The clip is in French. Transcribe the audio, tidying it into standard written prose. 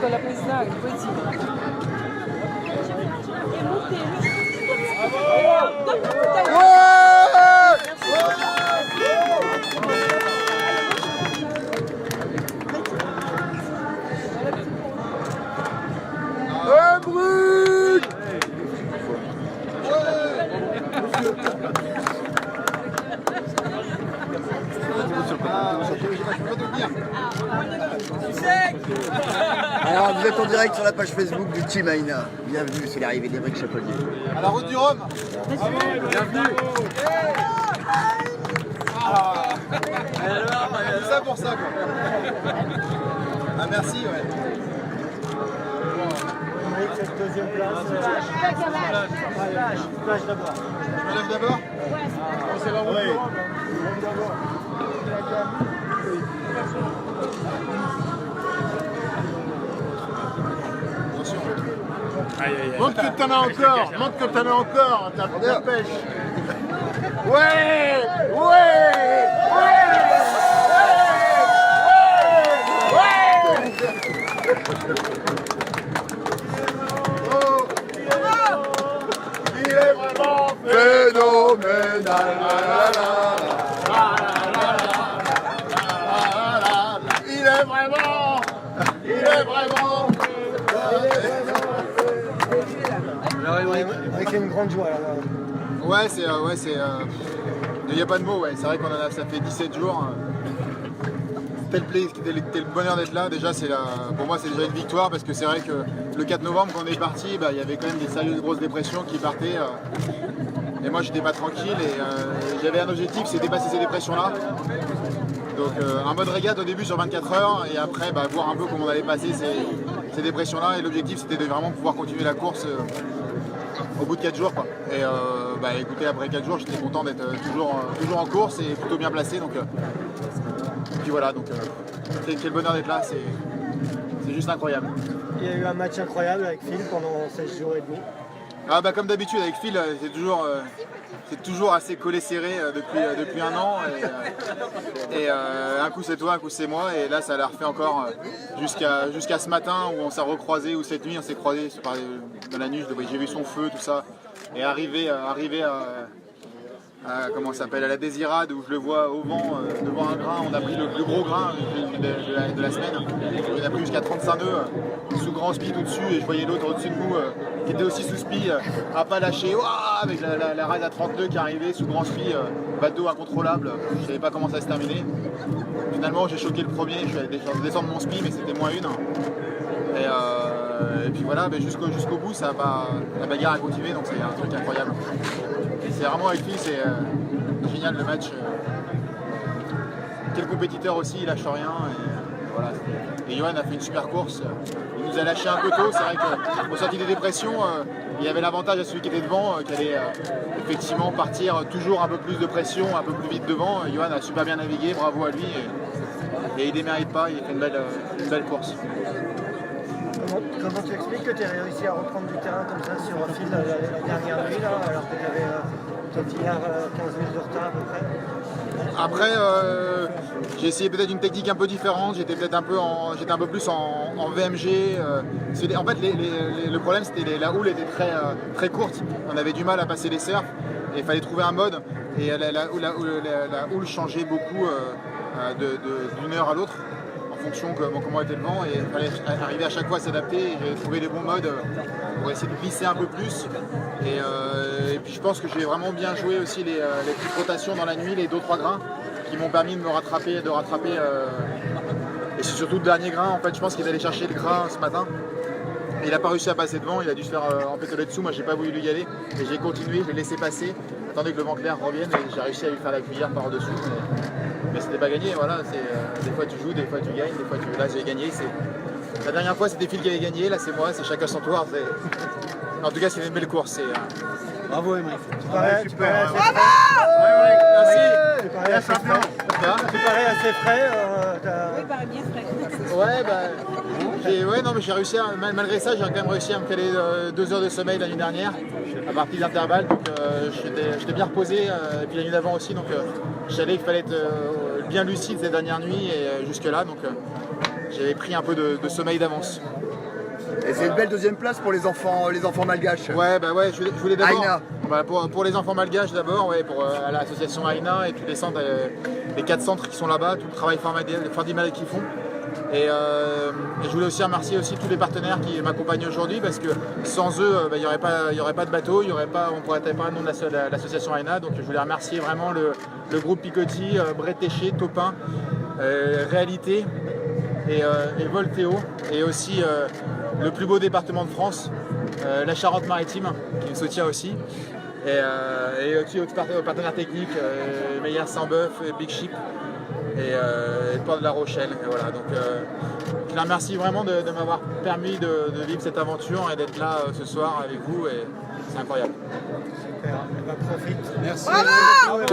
con la presidente, poesia. Alors vous êtes en direct sur la page Facebook du Team Aina. Bienvenue, c'est l'arrivée d'Éric Chapelier. À la route du Rhum. Bienvenue. Tout ça pour ça quoi. Ah merci ouais. Cette deuxième place. Plage d'abord. Je me lève d'abord. C'est la route du Rhum. Montre que t'en as encore, montre que t'en as encore, ta pêche. Ouais, ouais, Oh, il est vraiment phénoménal. Il est vraiment. Avec une grande joie. Ouais, il n'y a pas de mots, ouais. C'est vrai qu'on en a, ça fait 17 jours. Tel bonheur d'être là, déjà, pour moi, c'est déjà une victoire parce que c'est vrai que le 4 novembre, quand on est parti, il y avait quand même des sérieuses grosses dépressions qui partaient. Et moi, j'étais pas tranquille et j'avais un objectif, c'est dépasser ces dépressions-là. Donc, un mode régate au début sur 24 heures et après, voir un peu comment on allait passer ces dépressions-là. Et l'objectif, c'était de vraiment pouvoir continuer la course. Au bout de 4 jours quoi. Et écoutez, après 4 jours j'étais content d'être toujours en course et plutôt bien placé donc puis voilà donc quel bonheur d'être là, c'est juste incroyable. Il y a eu un match incroyable avec Phil pendant 16 jours et demi. Ah comme d'habitude avec Phil c'est toujours assez collé serré depuis un an et un coup c'est toi, un coup c'est moi et là ça l'a refait encore jusqu'à ce matin où on s'est recroisé ou cette nuit on s'est croisé dans la nuit, j'ai vu son feu tout ça et arrivé à comment ça s'appelle, à la Désirade où je le vois au vent devant un grain, on a pris le plus gros grain de la semaine, on a pris jusqu'à 35 nœuds sous grand spi tout dessus et je voyais l'autre au-dessus de nous qui était aussi sous spi à pas lâcher, avec la rade à 30 nœuds qui arrivait sous grand spi, bateau incontrôlable, je savais pas comment ça se terminait. Finalement j'ai choqué le premier, je suis allé descendre mon spi mais c'était moins une. Et puis voilà, jusqu'au bout, la bagarre a continué, donc c'est un truc incroyable. C'est vraiment avec lui, c'est génial le match. Quel compétiteur aussi, il lâche rien. Voilà. Et Johan a fait une super course. Il nous a lâché un peu tôt, c'est vrai qu'au sorti des dépressions, il y avait l'avantage à celui qui était devant, qui allait effectivement partir toujours un peu plus de pression, un peu plus vite devant. Johan a super bien navigué, bravo à lui. Et il ne démérite pas, il a fait une belle course. Comment tu expliques que tu aies réussi à reprendre du terrain comme ça sur Phil la dernière nuit, là, alors que tu avais peut-être hier 15 minutes de retard à peu près? Après, j'ai essayé peut-être une technique un peu différente, j'étais un peu plus en VMG. En fait, le problème c'était la houle était très courte, on avait du mal à passer les surfs et il fallait trouver un mode et la houle changeait beaucoup d'une heure à l'autre. En fonction de comment était le vent et il fallait arriver à chaque fois à s'adapter. J'ai trouvé les bons modes pour essayer de glisser un peu plus et puis je pense que j'ai vraiment bien joué aussi les petites rotations dans la nuit, les 2-3 grains qui m'ont permis de me rattraper et c'est surtout le dernier grain en fait je pense qu'il allait chercher le grain ce matin et il n'a pas réussi à passer devant, il a dû se faire empétoler dessous, moi j'ai pas voulu lui y aller et j'ai continué, je l'ai laissé passer, attendez que le vent clair revienne et j'ai réussi à lui faire la cuillère par dessus. Mais c'était pas gagné, voilà, des fois tu joues, des fois tu gagnes, là j'ai gagné. La dernière fois c'était Phil qui avait gagné, là c'est moi, c'est chacun son tour. En tout cas c'est une belle course. Bravo Émeric. Tu parais assez frais. Merci. Tu parais assez frais. Oui, il paraît bien frais. Ouais, non mais j'ai réussi, malgré ça j'ai quand même réussi à me caler 2 heures de sommeil la nuit dernière, à partir d'intervalle, donc j'étais bien reposé, et puis la nuit d'avant aussi, donc je savais qu'il fallait être bien lucide ces dernières nuits et jusque là, donc j'avais pris un peu de sommeil d'avance. Et c'est une belle deuxième place pour les enfants malgaches. Ouais, bah ouais, je voulais d'abord. Aïna. Bah, pour les enfants malgaches d'abord, ouais, pour à l'association Aïna et tous les centres, les 4 centres qui sont là-bas, tout le travail formidable qu'ils font. Et je voulais aussi remercier aussi tous les partenaires qui m'accompagnent aujourd'hui parce que sans eux, il n'y aurait pas de bateau, on ne pourrait pas le nom de l'association Aïna. Donc je voulais remercier vraiment le groupe Picoty, Bret Téché, Topin, Réalité et Voltéo, et aussi le plus beau département de France, la Charente-Maritime, qui me soutient aussi. Et aussi aux partenaires techniques, Meyer Saint-Beuve, Big Ship et le port de La Rochelle. Et voilà, donc je les remercie vraiment de m'avoir permis de vivre cette aventure et d'être là ce soir avec vous, et c'est incroyable. Super, eh ben, profite. Merci. Bravo.